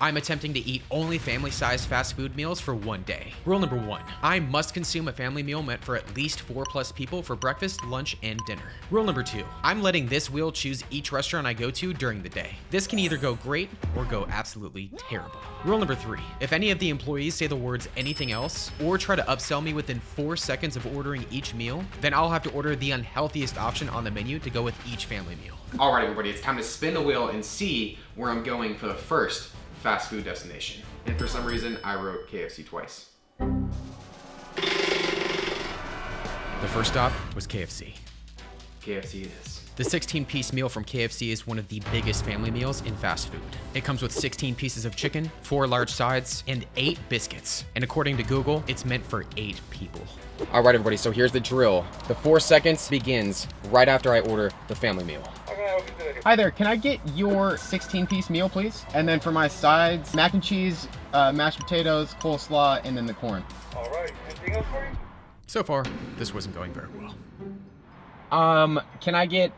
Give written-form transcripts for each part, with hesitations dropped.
I'm attempting to eat only family-sized fast food meals for one day. Rule number 1, I must consume a family meal meant for at least 4+ people for breakfast, lunch, and dinner. Rule number 2, I'm letting this wheel choose each restaurant I go to during the day. This can either go great or go absolutely terrible. Rule number 3, if any of the employees say the words anything else or try to upsell me within 4 seconds of ordering each meal, then I'll have to order the unhealthiest option on the menu to go with each family meal. All right, everybody, it's time to spin the wheel and see where I'm going for the first fast food destination. And for some reason, I wrote KFC twice. The first stop was KFC. KFC it is. The 16-piece meal from KFC is one of the biggest family meals in fast food. It comes with 16 pieces of chicken, 4 large sides, and 8 biscuits. And according to Google, it's meant for 8 people. All right, everybody, so here's the drill. The 4 seconds begins right after I order the family meal. Hi there, can I get your 16-piece meal, please? And then for my sides, mac and cheese, mashed potatoes, coleslaw, and then the corn. All right, anything else for you? So far, this wasn't going very well. Can I get,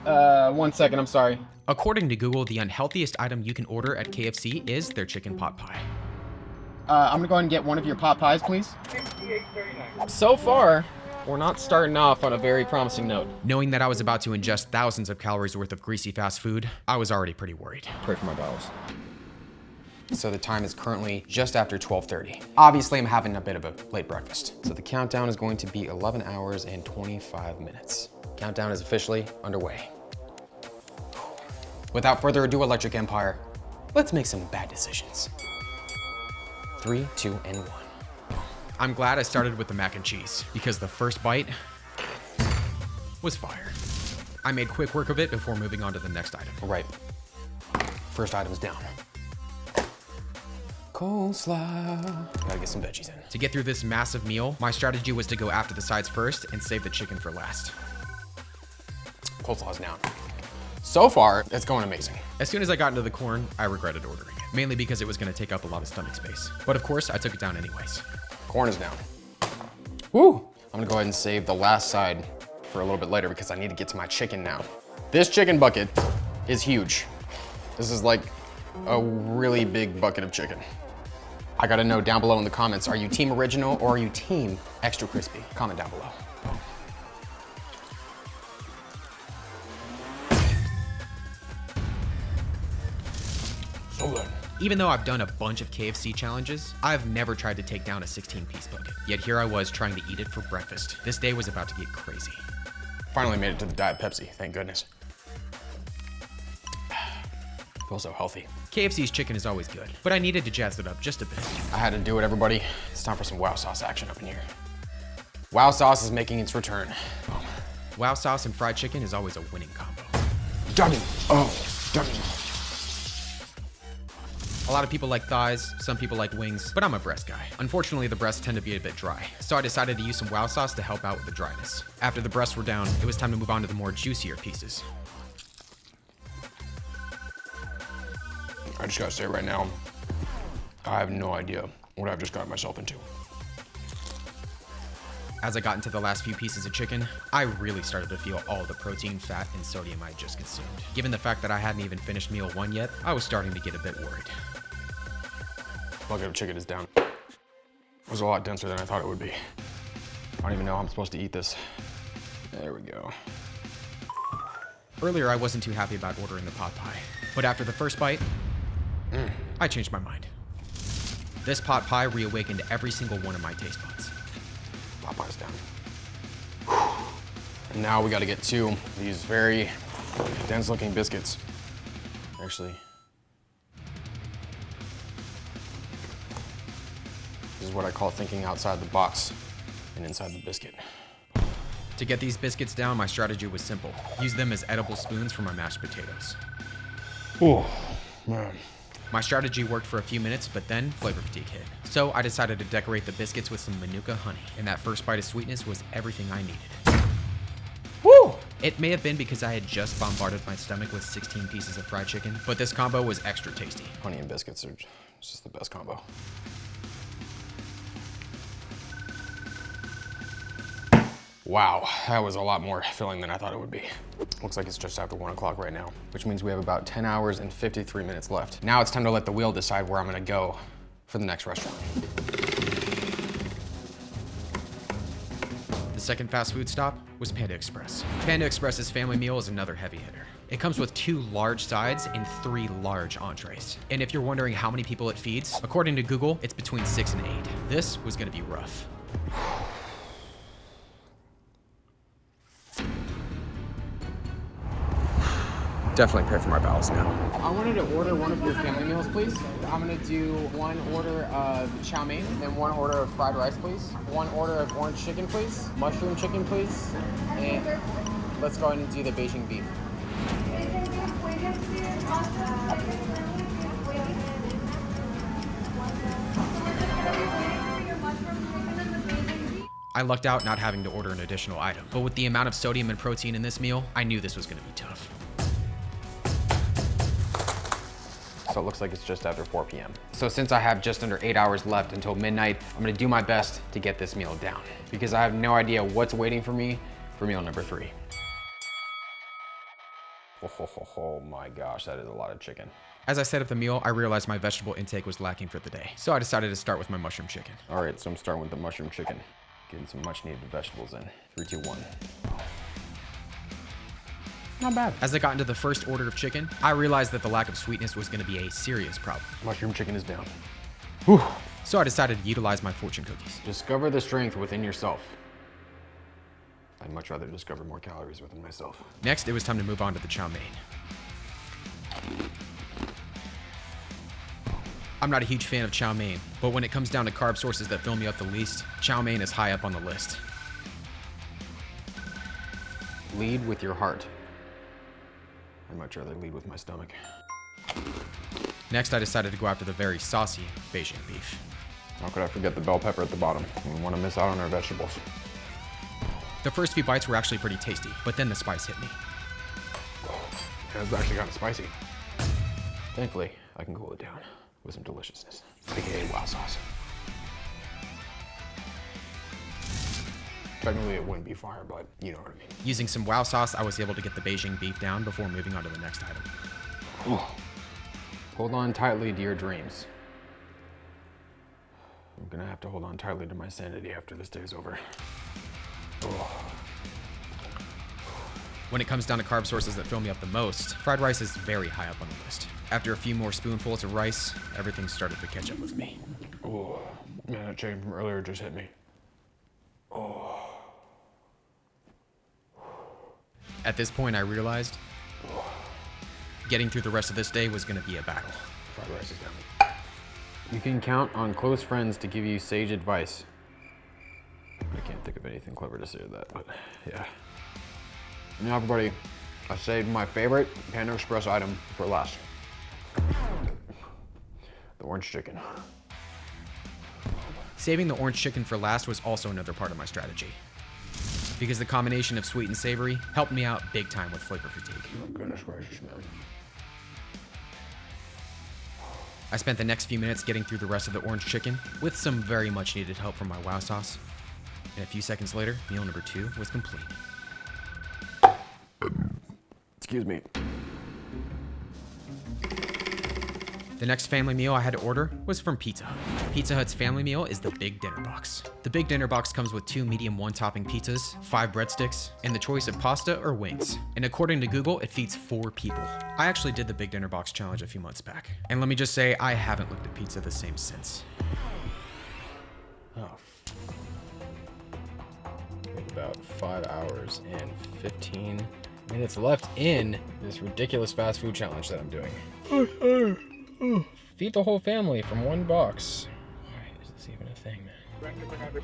1 second, I'm sorry. According to Google, the unhealthiest item you can order at KFC is their chicken pot pie. I'm gonna go ahead and get one of your pot pies, please. 68.39. So far, we're not starting off on a very promising note. Knowing that I was about to ingest thousands of calories worth of greasy fast food, I was already pretty worried. Pray for my bowels. So the time is currently just after 12:30. Obviously, I'm having a bit of a late breakfast. So the countdown is going to be 11 hours and 25 minutes. Countdown is officially underway. Without further ado, Electric Empire, let's make some bad decisions. 3, 2, and 1. I'm glad I started with the mac and cheese because the first bite was fire. I made quick work of it before moving on to the next item. All right, first item's down. Coleslaw. Gotta get some veggies in. To get through this massive meal, my strategy was to go after the sides first and save the chicken for last. Coleslaw's down. So far, it's going amazing. As soon as I got into the corn, I regretted ordering it, mainly because it was gonna take up a lot of stomach space. But of course, I took it down anyways. Corn is down. Woo! I'm gonna go ahead and save the last side for a little bit later because I need to get to my chicken now. This chicken bucket is huge. This is like a really big bucket of chicken. I gotta know down below in the comments, are you team original or are you team extra crispy? Comment down below. So good. Even though I've done a bunch of KFC challenges, I've never tried to take down a 16-piece bucket. Yet here I was trying to eat it for breakfast. This day was about to get crazy. Finally made it to the Diet Pepsi, thank goodness. Feels so healthy. KFC's chicken is always good, but I needed to jazz it up just a bit. I had to do it, everybody. It's time for some Wow Sauce action up in here. Wow Sauce is making its return. Boom. Wow Sauce and fried chicken is always a winning combo. Dummy. Oh, dummy. A lot of people like thighs, some people like wings, but I'm a breast guy. Unfortunately, the breasts tend to be a bit dry, so I decided to use some Wow Sauce to help out with the dryness. After the breasts were down, it was time to move on to the more juicier pieces. I just gotta say right now, I have no idea what I've just got myself into. As I got into the last few pieces of chicken, I really started to feel all the protein, fat, and sodium I just consumed. Given the fact that I hadn't even finished meal 1 yet, I was starting to get a bit worried. Bucket of chicken is down. It was a lot denser than I thought it would be. I don't even know how I'm supposed to eat this. There we go. Earlier, I wasn't too happy about ordering the pot pie, but after the first bite, I changed my mind. This pot pie reawakened every single one of my taste buds. Pot pie's down. And now we gotta get to these very dense looking biscuits. Actually, this is what I call thinking outside the box and inside the biscuit. To get these biscuits down, my strategy was simple. Use them as edible spoons for my mashed potatoes. Oh, man. My strategy worked for a few minutes, but then flavor fatigue hit. So I decided to decorate the biscuits with some Manuka honey, and that first bite of sweetness was everything I needed. Woo! It may have been because I had just bombarded my stomach with 16 pieces of fried chicken, but this combo was extra tasty. Honey and biscuits are just the best combo. Wow, that was a lot more filling than I thought it would be. Looks like it's just after 1 o'clock right now, which means we have about 10 hours and 53 minutes left. Now it's time to let the wheel decide where I'm gonna go for the next restaurant. The second fast food stop was Panda Express. Panda Express's family meal is another heavy hitter. It comes with 2 large sides and 3 large entrees. And if you're wondering how many people it feeds, according to Google, it's between 6 and 8. This was gonna be rough. Definitely pray for my bowels now. I wanted to order one of your family meals, please. I'm gonna do 1 order of chow mein and 1 order of fried rice, please. 1 order of orange chicken, please. Mushroom chicken, please. And let's go ahead and do the Beijing beef. I lucked out not having to order an additional item, but with the amount of sodium and protein in this meal, I knew this was gonna be tough. So it looks like it's just after 4 p.m. So since I have just under 8 hours left until midnight, I'm gonna do my best to get this meal down because I have no idea what's waiting for me for meal number 3. Oh my gosh, that is a lot of chicken. As I set up the meal, I realized my vegetable intake was lacking for the day, so I decided to start with my mushroom chicken. All right, so I'm starting with the mushroom chicken. Getting some much needed vegetables in. 3, 2, 1. Not bad. As I got into the first order of chicken, I realized that the lack of sweetness was gonna be a serious problem. Mushroom chicken is down. Whew. So I decided to utilize my fortune cookies. Discover the strength within yourself. I'd much rather discover more calories within myself. Next, it was time to move on to the chow mein. I'm not a huge fan of chow mein, but when it comes down to carb sources that fill me up the least, chow mein is high up on the list. Lead with your heart. I'd much rather lead with my stomach. Next, I decided to go after the very saucy Beijing beef. How could I forget the bell pepper at the bottom? We want to miss out on our vegetables. The first few bites were actually pretty tasty, but then the spice hit me. Yeah, it's actually gotten spicy. Thankfully, I can cool it down with some deliciousness, aka wow sauce. Technically, it wouldn't be fire, but you know what I mean. Using some wow sauce, I was able to get the Beijing beef down before moving on to the next item. Oh. Hold on tightly to your dreams. I'm gonna have to hold on tightly to my sanity after this day is over. Oh. When it comes down to carb sources that fill me up the most, fried rice is very high up on the list. After a few more spoonfuls of rice, everything started to catch up with me. Oh, man, that chicken from earlier just hit me. Oh. At this point, I realized getting through the rest of this day was going to be a battle. Fried rice is down. You can count on close friends to give you sage advice. I can't think of anything clever to say to that, but yeah. Now, everybody, I saved my favorite Panda Express item for last. The orange chicken. Saving the orange chicken for last was also another part of my strategy, because the combination of sweet and savory helped me out big time with flavor fatigue. Oh, goodness gracious, man. I spent the next few minutes getting through the rest of the orange chicken with some very much needed help from my wow sauce. And a few seconds later, meal number 2 was complete. Excuse me. The next family meal I had to order was from Pizza Hut. Pizza Hut's family meal is the Big Dinner Box. The Big Dinner Box comes with 2 medium 1-topping pizzas, 5 breadsticks, and the choice of pasta or wings. And according to Google, it feeds 4 people. I actually did the Big Dinner Box challenge a few months back. And let me just say, I haven't looked at pizza the same since. Oh. About 5 hours and 15 minutes left in this ridiculous fast food challenge that I'm doing. Feed the whole family from 1 box. Why is this even a thing, man?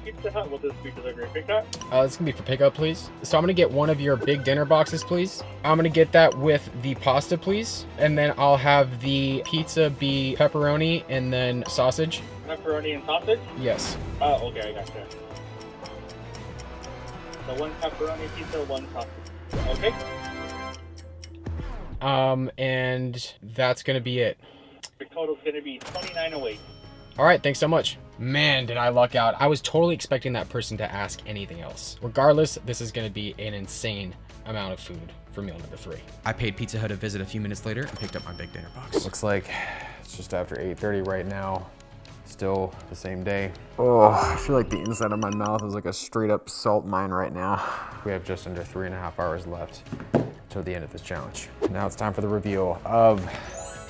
Pizza Hut, will this be delivery pickup? This can be for pickup, please. So I'm gonna get one of your big dinner boxes, please. I'm gonna get that with the pasta, please. And then I'll have the pizza be pepperoni and then sausage. Pepperoni and sausage? Yes. Oh, okay, I gotcha. So 1 pepperoni pizza, 1 sausage. Okay? And that's gonna be it. The total's gonna be $29.08. All right, thanks so much. Man, did I luck out. I was totally expecting that person to ask anything else. Regardless, this is gonna be an insane amount of food for meal number 3. I paid Pizza Hut a visit a few minutes later and picked up my big dinner box. Looks like it's just after 8:30 right now. Still the same day. Oh, I feel like the inside of my mouth is like a straight up salt mine right now. We have just under 3.5 hours left till the end of this challenge. Now it's time for the reveal of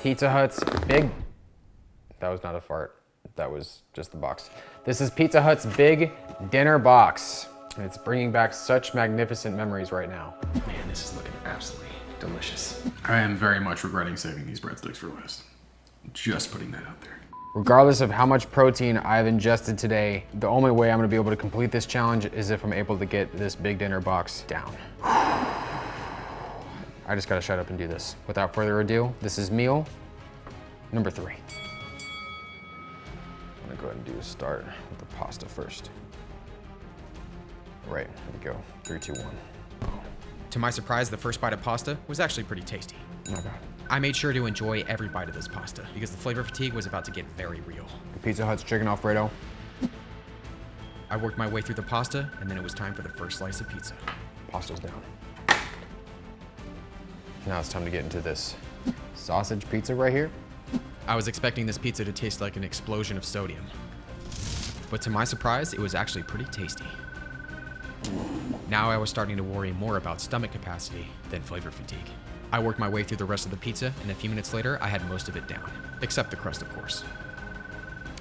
Pizza Hut's big, that was not a fart. That was just the box. This is Pizza Hut's big dinner box. And it's bringing back such magnificent memories right now. Man, this is looking absolutely delicious. I am very much regretting saving these breadsticks for last. Just putting that out there. Regardless of how much protein I've ingested today, the only way I'm gonna be able to complete this challenge is if I'm able to get this big dinner box down. I just gotta shut up and do this. Without further ado, this is meal number 3. I'm gonna go ahead and do a start with the pasta first. Right, here we go. 3, 2, 1. To my surprise, the first bite of pasta was actually pretty tasty. Not bad. I made sure to enjoy every bite of this pasta because the flavor fatigue was about to get very real. Pizza Hut's chicken Alfredo. I worked my way through the pasta, and then it was time for the first slice of pizza. Pasta's down. Now it's time to get into this sausage pizza right here. I was expecting this pizza to taste like an explosion of sodium. But to my surprise, it was actually pretty tasty. Now I was starting to worry more about stomach capacity than flavor fatigue. I worked my way through the rest of the pizza, and a few minutes later, I had most of it down. Except the crust, of course.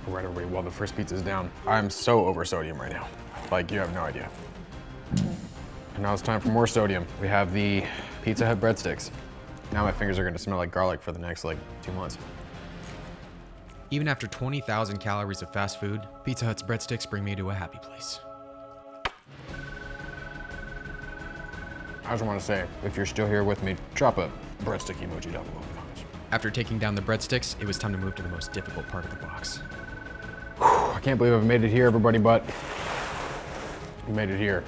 All right, everybody, well, the first pizza's down. I'm so over sodium right now. Like, you have no idea. And now it's time for more sodium. We have the Pizza Hut breadsticks. Now my fingers are gonna smell like garlic for the next, 2 months. Even after 20,000 calories of fast food, Pizza Hut's breadsticks bring me to a happy place. I just wanna say, if you're still here with me, drop a breadstick emoji down below in the comments. After taking down the breadsticks, it was time to move to the most difficult part of the box. I can't believe I've made it here, everybody, but we made it here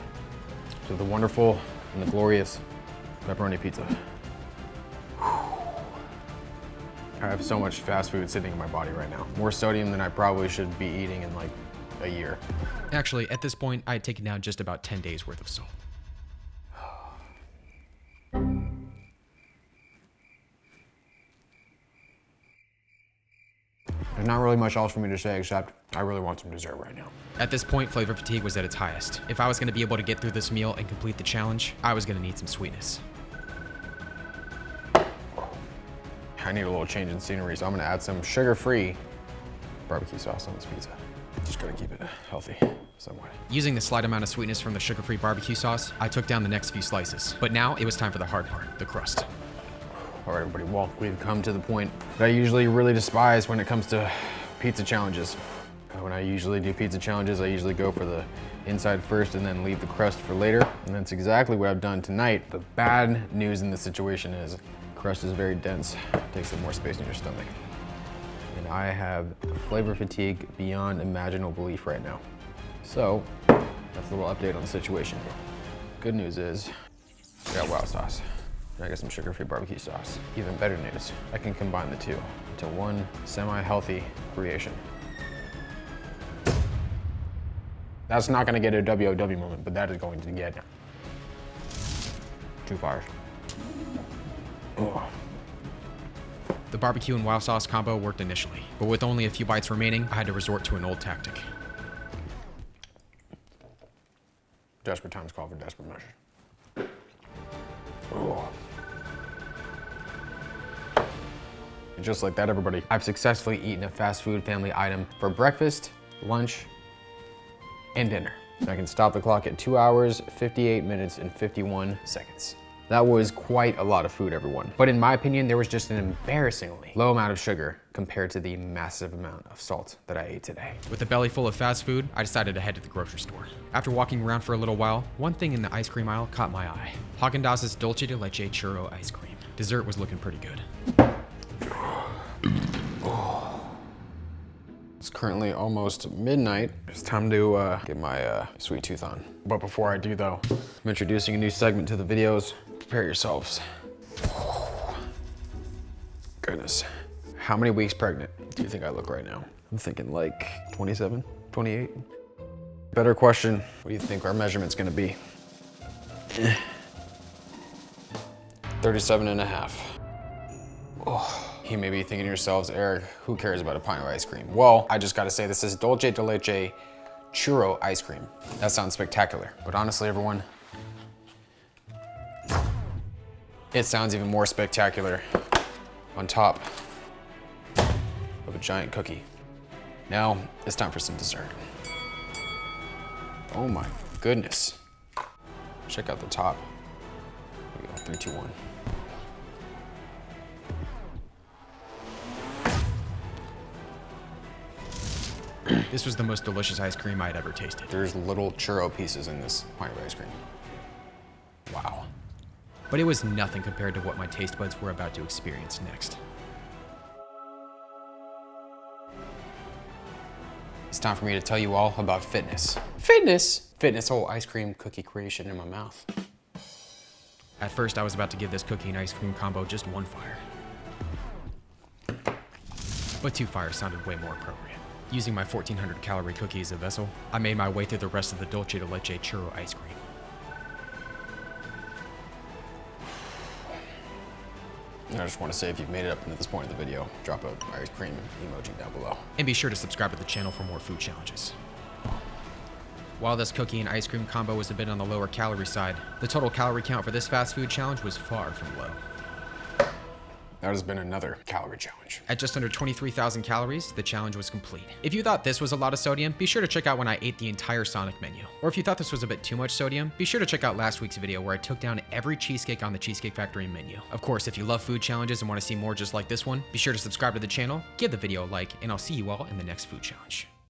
to the wonderful and the glorious pepperoni pizza. I have so much fast food sitting in my body right now. More sodium than I probably should be eating in a year. Actually, at this point, I had taken down just about 10 days worth of salt. There's not really much else for me to say except I really want some dessert right now. At this point, flavor fatigue was at its highest. If I was going to be able to get through this meal and complete the challenge, I was going to need some sweetness. I need a little change in scenery, so I'm gonna add some sugar-free barbecue sauce on this pizza. Just gotta keep it healthy somewhat. Using the slight amount of sweetness from the sugar-free barbecue sauce, I took down the next few slices. But now it was time for the hard part, the crust. All right, everybody, well, we've come to the point that I usually really despise when it comes to pizza challenges. When I usually do pizza challenges, I usually go for the inside first and then leave the crust for later. And that's exactly what I've done tonight. The bad news in this situation is crust is very dense, takes up more space in your stomach. And I have flavor fatigue beyond imaginable belief right now. So, that's a little update on the situation. Good news is, I got WOW sauce. And I got some sugar-free barbecue sauce. Even better news, I can combine the two into one semi-healthy creation. That's not gonna get a WOW moment, but that is going to get 2 fires. Oh. The barbecue and WOW sauce combo worked initially, but with only a few bites remaining, I had to resort to an old tactic. Desperate times call for desperate measures. Oh. And just like that, everybody, I've successfully eaten a fast food family item for breakfast, lunch, and dinner. I can stop the clock at 2 hours, 58 minutes, and 51 seconds. That was quite a lot of food, everyone. But in my opinion, there was just an embarrassingly low amount of sugar compared to the massive amount of salt that I ate today. With a belly full of fast food, I decided to head to the grocery store. After walking around for a little while, one thing in the ice cream aisle caught my eye. Haagen-Dazs's Dulce de Leche Churro ice cream. Dessert was looking pretty good. It's currently almost midnight. It's time to get my sweet tooth on. But before I do though, I'm introducing a new segment to the videos. Prepare yourselves. Goodness. How many weeks pregnant do you think I look right now? I'm thinking like 27, 28. Better question, what do you think our measurement's gonna be? 37 and a half. Oh, you may be thinking to yourselves, Eric, who cares about a pint of ice cream? Well, I just gotta say this is Dulce de Leche churro ice cream. That sounds spectacular, but honestly, everyone, it sounds even more spectacular on top of a giant cookie. Now, it's time for some dessert. Oh my goodness. Check out the top. Here we go, 3, 2, 1. This was the most delicious ice cream I'd ever tasted. There's little churro pieces in this pint of ice cream. Wow. But it was nothing compared to what my taste buds were about to experience next. It's time for me to tell you all about fitness. Fitness? Fitness, whole ice cream cookie creation in my mouth. At first, I was about to give this cookie and ice cream combo just 1 fire. But 2 fires sounded way more appropriate. Using my 1,400 calorie cookie as a vessel, I made my way through the rest of the Dulce de Leche churro ice cream. I just want to say, if you've made it up into this point in the video, drop a ice cream emoji down below. And be sure to subscribe to the channel for more food challenges. While this cookie and ice cream combo was a bit on the lower calorie side, the total calorie count for this fast food challenge was far from low. That has been another calorie challenge. At just under 23,000 calories, the challenge was complete. If you thought this was a lot of sodium, be sure to check out when I ate the entire Sonic menu. Or if you thought this was a bit too much sodium, be sure to check out last week's video where I took down every cheesecake on the Cheesecake Factory menu. Of course, if you love food challenges and want to see more just like this one, be sure to subscribe to the channel, give the video a like, and I'll see you all in the next food challenge.